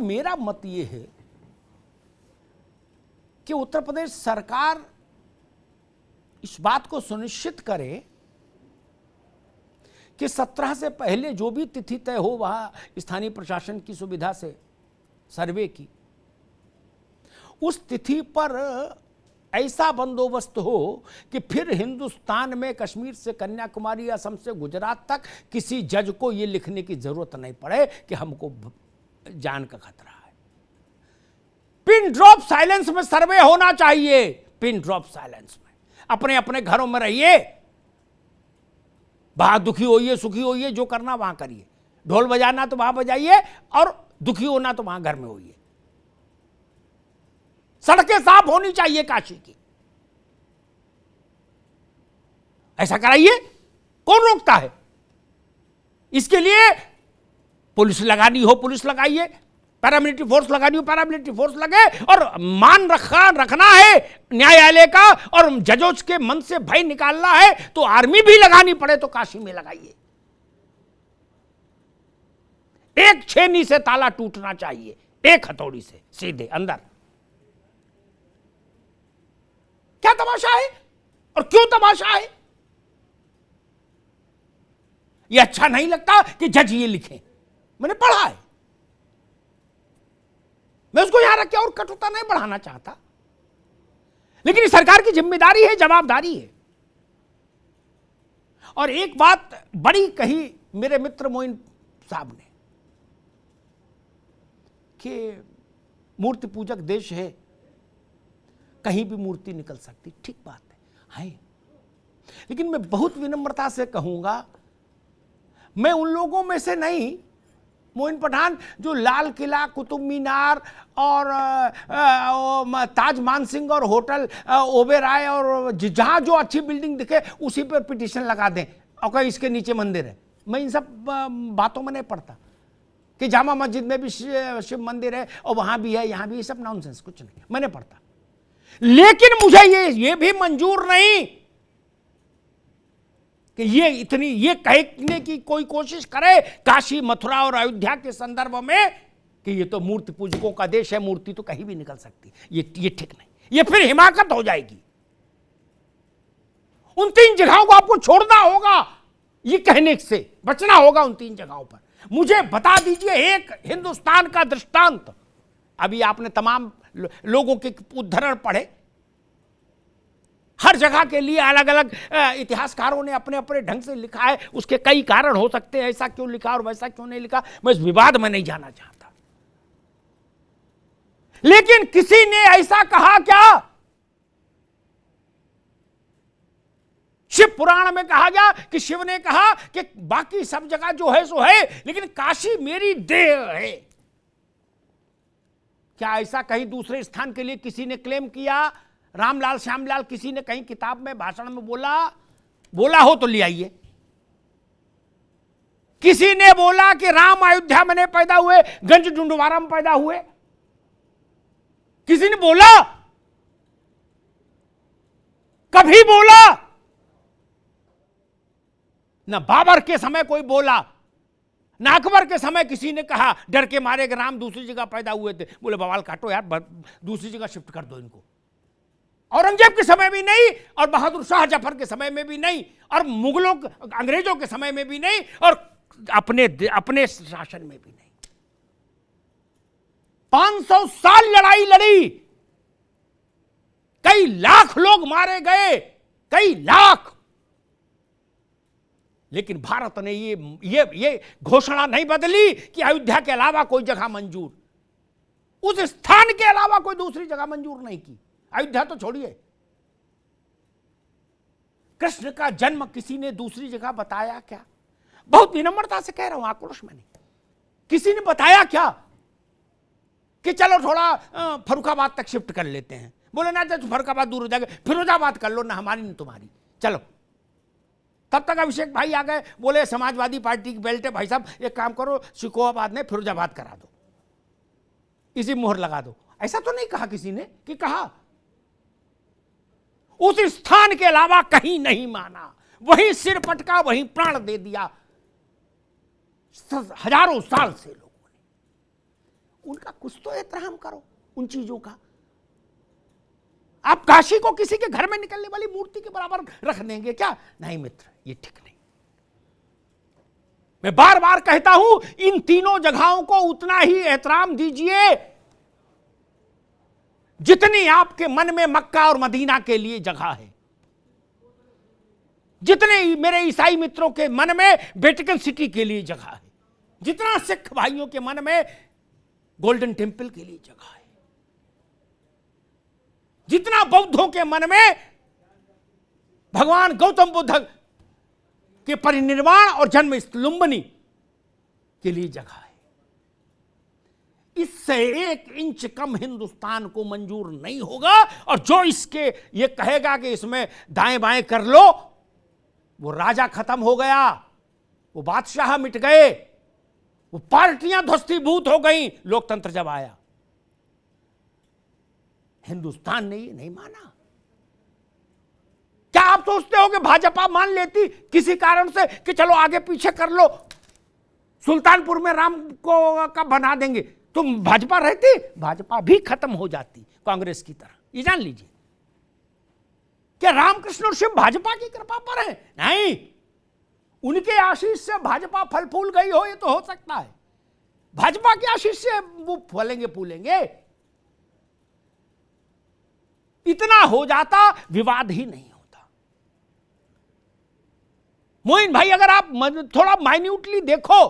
मेरा मत ये है कि उत्तर प्रदेश सरकार इस बात को सुनिश्चित करे कि 17 से पहले जो भी तिथि तय हो वहां स्थानीय प्रशासन की सुविधा से सर्वे की, उस तिथि पर ऐसा बंदोबस्त हो कि फिर हिंदुस्तान में कश्मीर से कन्याकुमारी, असम से गुजरात तक किसी जज को यह लिखने की जरूरत नहीं पड़े कि हमको जान का खतरा है। पिन ड्रॉप साइलेंस में सर्वे होना चाहिए, पिन ड्रॉप साइलेंस में। अपने अपने घरों में रहिए, वहां दुखी होइए सुखी होइए, जो करना वहां करिए, ढोल बजाना तो वहां बजाइए और दुखी होना तो वहां घर में होइए। सड़कें साफ होनी चाहिए काशी की, ऐसा कराइए, कौन रोकता है? इसके लिए पुलिस लगानी हो पुलिस लगाइए, पैरामिलिट्री फोर्स लगानी हो पैरामिलिट्री फोर्स लगे, और मान रखना है न्यायालय का और जजों के मन से भय निकालना है तो आर्मी भी लगानी पड़े तो काशी में लगाइए। एक छेनी से ताला टूटना चाहिए, एक हथौड़ी से सीधे अंदर। क्या तमाशा है और क्यों तमाशा है? यह अच्छा नहीं लगता कि जज ये लिखें, मैंने पढ़ा है, मैं उसको यहां रख के और कटुता नहीं बढ़ाना चाहता, लेकिन सरकार की जिम्मेदारी है, जवाबदारी है। और एक बात बड़ी कही मेरे मित्र मोइन साहब ने कि मूर्ति पूजक देश है, कहीं भी मूर्ति निकल सकती, ठीक बात है। लेकिन मैं बहुत विनम्रता से कहूंगा, मैं उन लोगों में से नहीं, मोइन पठान, जो लाल किला, कुतुब मीनार और ताज मानसिंह और होटल ओबेराय और जहां जो अच्छी बिल्डिंग दिखे उसी पर पिटीशन लगा दें और कहीं इसके नीचे मंदिर है, मैं इन सब बातों में नहीं पड़ता कि जामा मस्जिद में भी शिव मंदिर है और वहां भी है यहां भी, ये सब नॉनसेंस, कुछ नहीं मैंने पढ़ता। लेकिन मुझे ये भी मंजूर नहीं कि ये कहने की कोई कोशिश करे काशी, मथुरा और अयोध्या के संदर्भ में कि ये तो मूर्ति पूजकों का देश है, मूर्ति तो कहीं भी निकल सकती, ये ठीक नहीं, ये फिर हिमाकत हो जाएगी। उन 3 जगहों को आपको छोड़ना होगा, ये कहने से बचना होगा उन 3 जगहों पर। मुझे बता दीजिए एक हिंदुस्तान का दृष्टांत। अभी आपने तमाम लोगों के उद्धरण पढ़े, हर जगह के लिए अलग अलग इतिहासकारों ने अपने अपने ढंग से लिखा है, उसके कई कारण हो सकते हैं, ऐसा क्यों लिखा और वैसा क्यों नहीं लिखा, मैं इस विवाद में नहीं जाना चाहता। लेकिन किसी ने ऐसा कहा क्या? शिव पुराण में कहा गया कि शिव ने कहा कि बाकी सब जगह जो है सो है, लेकिन काशी मेरी देह है। क्या ऐसा कहीं दूसरे स्थान के लिए किसी ने क्लेम किया? रामलाल श्यामलाल किसी ने कहीं किताब में भाषण में बोला हो तो ले आइए। किसी ने बोला कि राम अयोध्या में नहीं पैदा हुए, गंज डुंडवारा में पैदा हुए? किसी ने बोला? कभी बोला? ना बाबर के समय कोई बोला, ना अकबर के समय किसी ने कहा डर के मारे कि राम दूसरी जगह पैदा हुए थे। बोले बवाल काटो यार, दूसरी जगह शिफ्ट कर दो इनको। औरंगजेब के समय भी नहीं, और बहादुर शाह जफर के समय में भी नहीं, और मुगलों अंग्रेजों के समय में भी नहीं, और अपने शासन में भी नहीं। 500 साल लड़ाई लड़ी, कई लाख लोग मारे गए, कई लाख। लेकिन भारत ने ये घोषणा नहीं बदली कि अयोध्या के अलावा कोई जगह मंजूर, उस स्थान के अलावा कोई दूसरी जगह मंजूर नहीं की। अयोध्या तो छोड़िए, कृष्ण का जन्म किसी ने दूसरी जगह बताया क्या? बहुत विनम्रता से कह रहा हूं, आक्रोश में नहीं। किसी ने बताया क्या कि चलो थोड़ा फर्रुखाबाद तक शिफ्ट कर लेते हैं? बोले ना तो फर्रुखाबाद दूर हो जाएगा, फिरोजाबाद कर लो ना, हमारी ना तुम्हारी, चलो। तब तक अभिषेक भाई आ गए, बोले समाजवादी पार्टी की बेल्ट है भाई साहब, एक काम करो शिकोहाबाद ने फिरोजाबाद करा दो, इसी मोहर लगा दो। ऐसा तो नहीं कहा किसी ने कि कहा उस स्थान के अलावा कहीं नहीं माना, वहीं सिर पटका, वहीं प्राण दे दिया हजारों साल से लोगों उनका कुछ तो एहतराम करो उन चीजों का। आप काशी को किसी के घर में निकलने वाली मूर्ति के बराबर रख देंगे क्या? नहीं मित्र, ये ठीक नहीं। मैं बार बार कहता हूं, इन तीनों जगहों को उतना ही एहतराम दीजिए जितनी आपके मन में मक्का और मदीना के लिए जगह है, जितने मेरे ईसाई मित्रों के मन में वेटिकन सिटी के लिए जगह है, जितना सिख भाइयों के मन में गोल्डन टेम्पल के लिए जगह है, जितना बौद्धों के मन में भगवान गौतम बुद्ध के परिनिर्वाण और जन्म लुम्बिनी के लिए जगह है। इससे 1 इंच कम हिंदुस्तान को मंजूर नहीं होगा। और जो इसके ये कहेगा कि इसमें दाएं बाएं कर लो, वो राजा खत्म हो गया, वो बादशाह मिट गए, वो पार्टियां ध्वस्तीभूत हो गई लोकतंत्र जब आया। हिंदुस्तान ने ये नहीं माना। क्या आप सोचते हो कि भाजपा मान लेती किसी कारण से कि चलो आगे पीछे कर लो, सुल्तानपुर में राम को का बना देंगे, तुम भाजपा रहती, भाजपा भी खत्म हो जाती कांग्रेस की तरह। ये जान लीजिए। क्या रामकृष्ण और शिव भाजपा की कृपा पर है? नहीं, उनके आशीष से भाजपा फल फूल गई हो, ये तो हो सकता है। भाजपा के आशीष से वो फलेंगे फूलेंगे, इतना हो जाता, विवाद ही नहीं होता। मोइन भाई, अगर आप थोड़ा माइन्यूटली देखो,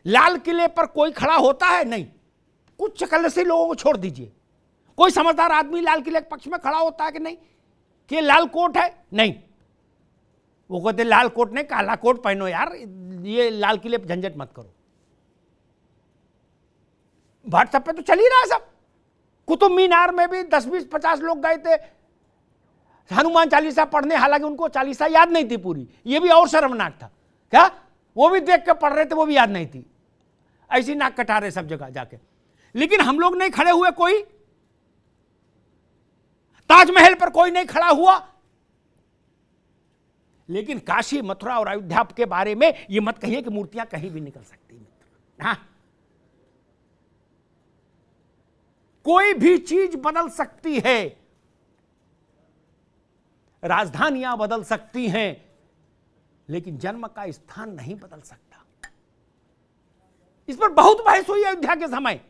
लाल किले पर कोई खड़ा होता है? नहीं। कुछ चकलसी लोगों को छोड़ दीजिए, कोई समझदार आदमी लाल किले के पक्ष में खड़ा होता है कि नहीं कि लाल कोट है? नहीं। वो कहते लाल कोट नहीं, काला कोट पहनो यार, ये लाल किले पर झंझट मत करो। व्हाट्सएप पे तो चल ही रहा है सब। कुतुब मीनार में भी 10-20-50 लोग गए थे हनुमान चालीसा पढ़ने, हालांकि उनको चालीसा याद नहीं थी पूरी, ये भी और शर्मनाक था। क्या वो भी देख के पढ़ रहे थे, वो भी याद नहीं थी, ऐसी नाक कटा रहे सब जगह जाके। लेकिन हम लोग नहीं खड़े हुए, कोई ताजमहल पर कोई नहीं खड़ा हुआ। लेकिन काशी, मथुरा और अयोध्या के बारे में ये मत कहिए कि मूर्तियां कहीं भी निकल सकती मित्र। हाँ, कोई भी चीज बदल सकती है, राजधानियां बदल सकती हैं, लेकिन जन्म का स्थान नहीं बदल सकता। इस पर बहुत बहस हुई अयोध्या के समय,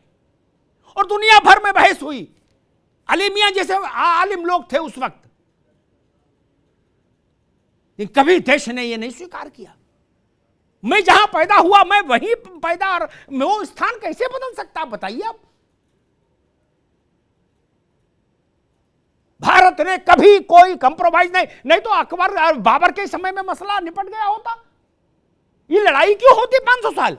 और दुनिया भर में बहस हुई। अली मियां जैसे आलिम लोग थे उस वक्त, लेकिन कभी देश ने यह नहीं स्वीकार किया। मैं जहां पैदा हुआ, मैं वहीं पैदा, और वो स्थान कैसे बदल सकता, बताइए आप। भारत ने कभी कोई कंप्रोमाइज नहीं तो अकबर और बाबर के समय में मसला निपट गया होता। ये लड़ाई क्यों होती 500 साल?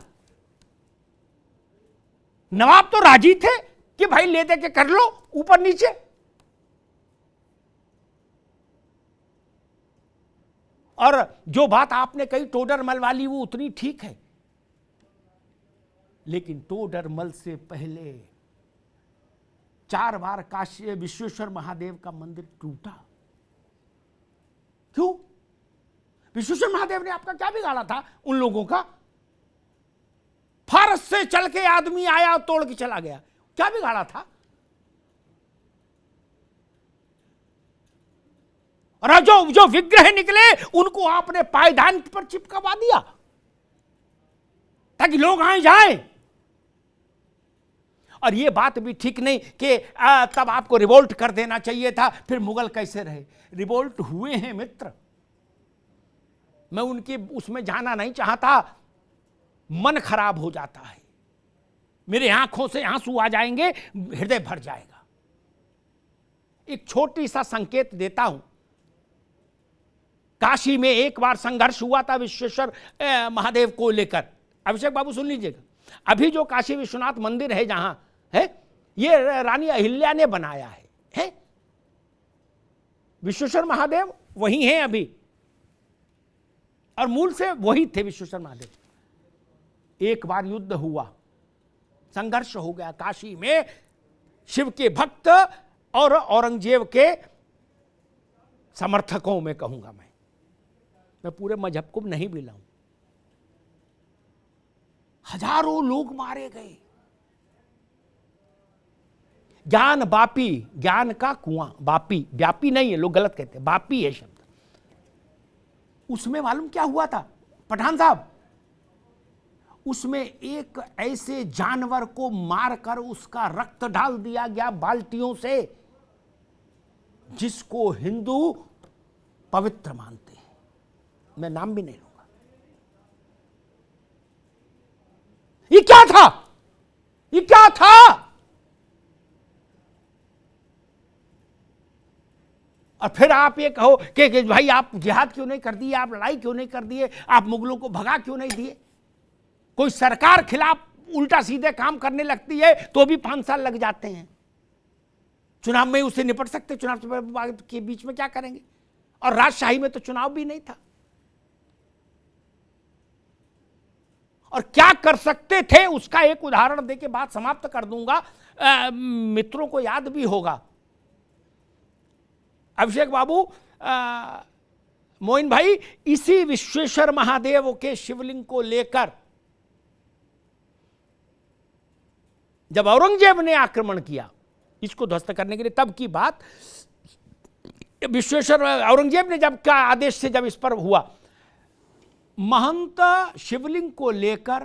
नवाब तो राजी थे कि भाई ले दे के कर लो, ऊपर नीचे। और जो बात आपने कही टोडरमल वाली, वो उतनी ठीक है, लेकिन टोडरमल से पहले 4 बार काशी विश्वेश्वर महादेव का मंदिर टूटा। क्यों? विश्वेश्वर महादेव ने आपका क्या बिगाड़ा था उन लोगों का? फारस से चल के आदमी आया, तोड़ के चला गया, क्या बिगाड़ा था? और जो विग्रह निकले उनको आपने पायदान पर चिपकवा दिया ताकि लोग आए जाएं। और ये बात भी ठीक नहीं कि तब आपको रिवोल्ट कर देना चाहिए था, फिर मुगल कैसे रहे? रिवोल्ट हुए हैं मित्र, मैं उनकी उसमें जाना नहीं चाहता, मन खराब हो जाता है, मेरे आंखों से आंसू आ जाएंगे, हृदय भर जाएगा। एक छोटी सा संकेत देता हूं। काशी में एक बार संघर्ष हुआ था विश्वेश्वर महादेव को लेकर। अभिषेक बाबू सुन लीजिएगा, अभी जो काशी विश्वनाथ मंदिर है जहां है, ये रानी अहिल्या ने बनाया है? विश्वेश्वर महादेव वही हैं अभी, और मूल से वही थे विश्वेश्वर महादेव। एक बार युद्ध हुआ, संघर्ष हो गया काशी में, शिव के भक्त और औरंगजेब के समर्थकों में कहूंगा मैं पूरे मजहब को नहीं भी लाऊं। हजारों लोग मारे गए, ज्ञान बापी, ज्ञान का कुआं, बापी, व्यापी नहीं है, लोग गलत कहते हैं, बापी है शब्द। उसमें मालूम क्या हुआ था पठान साहब? उसमें एक ऐसे जानवर को मारकर उसका रक्त डाल दिया गया बाल्टियों से, जिसको हिंदू पवित्र मानते हैं। मैं नाम भी नहीं लूंगा। ये क्या था? ये क्या था? और फिर आप ये कहो कि भाई आप जिहाद क्यों नहीं कर दिए, आप लड़ाई क्यों नहीं कर दिए, आप मुगलों को भगा क्यों नहीं दिए? कोई सरकार खिलाफ उल्टा सीधे काम करने लगती है तो भी 5 साल लग जाते हैं। चुनाव में उससे निपट सकते, चुनाव के बीच में क्या करेंगे? और राजशाही में तो चुनाव भी नहीं था। और क्या कर सकते थे उसका एक उदाहरण देके बात समाप्त कर दूंगा। मित्रों को याद भी होगा, अभिषेक बाबू, मोइन भाई, इसी विश्वेश्वर महादेव के शिवलिंग को लेकर जब औरंगजेब ने आक्रमण किया इसको ध्वस्त करने के लिए, तब की बात, विश्वेश्वर औरंगजेब ने जब का आदेश से जब इस पर हुआ, महंत शिवलिंग को लेकर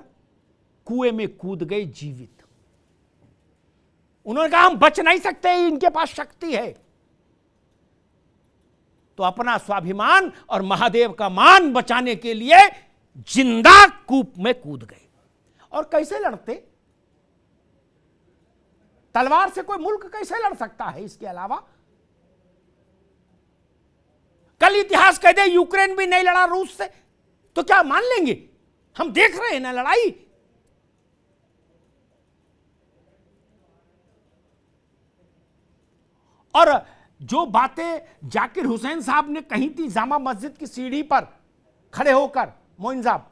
कुएं में कूद गए जीवित। उन्होंने कहा हम बच नहीं सकते, इनके पास शक्ति है। तो अपना स्वाभिमान और महादेव का मान बचाने के लिए जिंदा कूप में कूद गए। और कैसे लड़ते? तलवार से कोई मुल्क कैसे लड़ सकता है? इसके अलावा कल इतिहास कह दे यूक्रेन भी नहीं लड़ा रूस से, तो क्या मान लेंगे? हम देख रहे हैं ना लड़ाई। और जो बातें जाकिर हुसैन साहब ने कही थी जामा मस्जिद की सीढ़ी पर खड़े होकर, मोइन साहब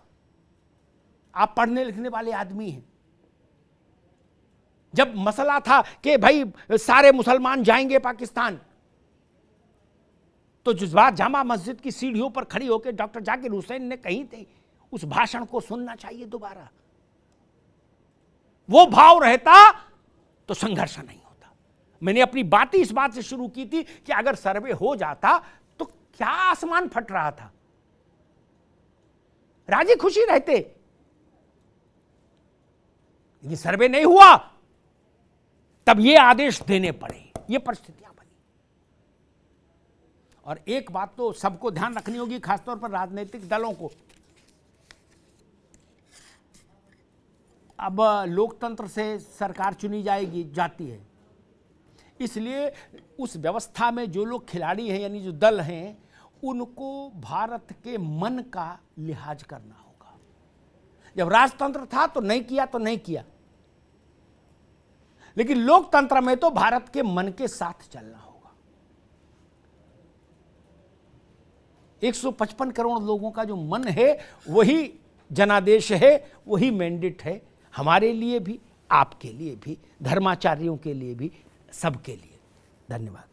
आप पढ़ने लिखने वाले आदमी हैं, जब मसला था कि भाई सारे मुसलमान जाएंगे पाकिस्तान, तो जिस बात जामा मस्जिद की सीढ़ियों पर खड़ी होकर डॉक्टर जाकिर हुसैन ने कही थी, उस भाषण को सुनना चाहिए दोबारा। वो भाव रहता तो संघर्ष नहीं होता। मैंने अपनी बात ही इस बात से शुरू की थी कि अगर सर्वे हो जाता तो क्या आसमान फट रहा था, राजी खुशी रहते। ये सर्वे नहीं हुआ, तब ये आदेश देने पड़े, ये परिस्थितियां बनी। और एक बात तो सबको ध्यान रखनी होगी, खासतौर पर राजनीतिक दलों को, अब लोकतंत्र से सरकार चुनी जाती है, इसलिए उस व्यवस्था में जो लोग खिलाड़ी हैं यानी जो दल हैं, उनको भारत के मन का लिहाज करना होगा। जब राजतंत्र था तो नहीं किया तो नहीं किया, लेकिन लोकतंत्र में तो भारत के मन के साथ चलना होगा। 155 करोड़ लोगों का जो मन है वही जनादेश है, वही मैंडेट है, हमारे लिए भी, आपके लिए भी, धर्माचार्यों के लिए भी, सबके लिए। धन्यवाद।